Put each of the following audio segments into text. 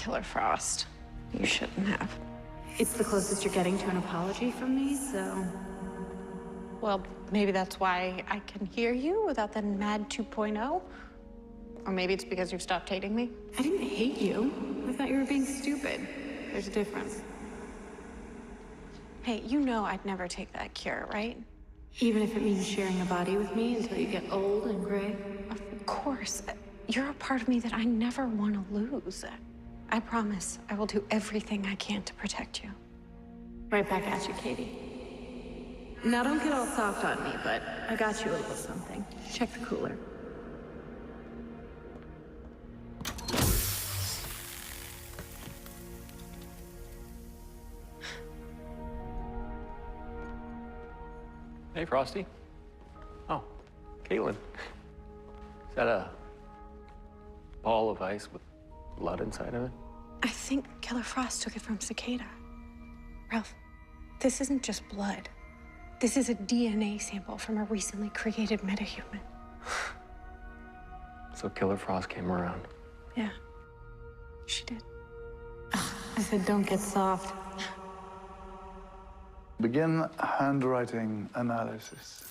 Killer Frost. You shouldn't have. It's the closest you're getting to an apology from me, so... Well, maybe that's why I can hear you without the mad 2.0. Or maybe it's because you've stopped hating me. I didn't hate you. I thought you were being stupid. There's a difference. Hey, you know I'd never take that cure, right? Even if it means sharing a body with me until you get old and gray? Of course. You're a part of me that I never want to lose. I promise I will do everything I can to protect you. Right back at you, Katie. Now, don't get all soft on me, but I got you a little something. Check the cooler. Hey, Frosty. Oh, Caitlin. Is that a ball of ice with blood inside of it? I think Killer Frost took it from Cicada. Ralph, this isn't just blood. This is a DNA sample from a recently created metahuman. So Killer Frost came around. Yeah, she did. I said don't get soft. Begin handwriting analysis.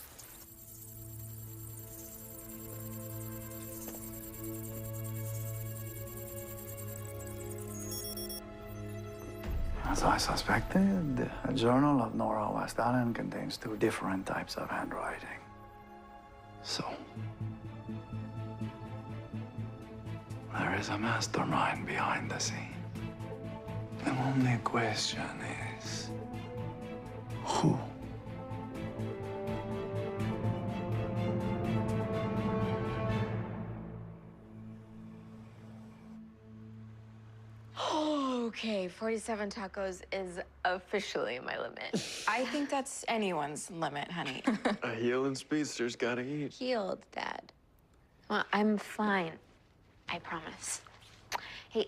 As I suspected, a journal of Nora West Allen contains two different types of handwriting. So, there is a mastermind behind the scenes. The only question is, who? Okay, 47 tacos is officially my limit. I think that's anyone's limit, honey. A healing speedster's gotta eat. Healed, Dad. Well, I'm fine. I promise. Hey,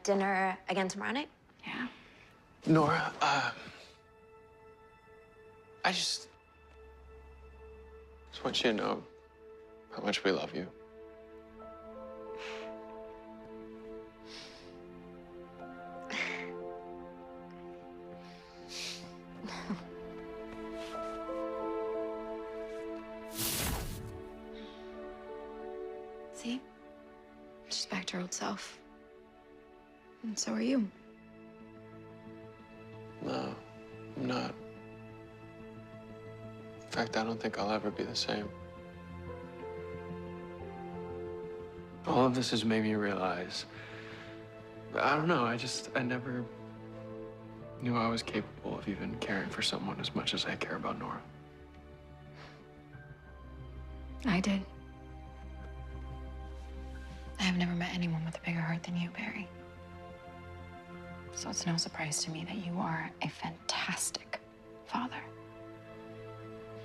dinner again tomorrow night? Yeah. Nora, I just want you to know how much we love you. See? She's back to her old self. And so are you. No, I'm not. In fact, I don't think I'll ever be the same. All of this has made me realize, I don't know, I never knew I was capable of even caring for someone as much as I care about Nora. I did. I have never met anyone with a bigger heart than you, Barry. So it's no surprise to me that you are a fantastic father.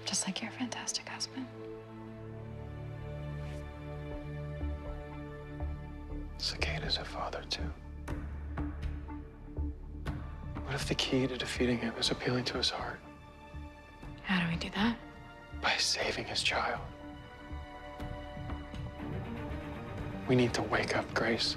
Just like you're a fantastic husband. Cicada's a father, too. What if the key to defeating him is appealing to his heart? How do we do that? By saving his child. We need to wake up Grace.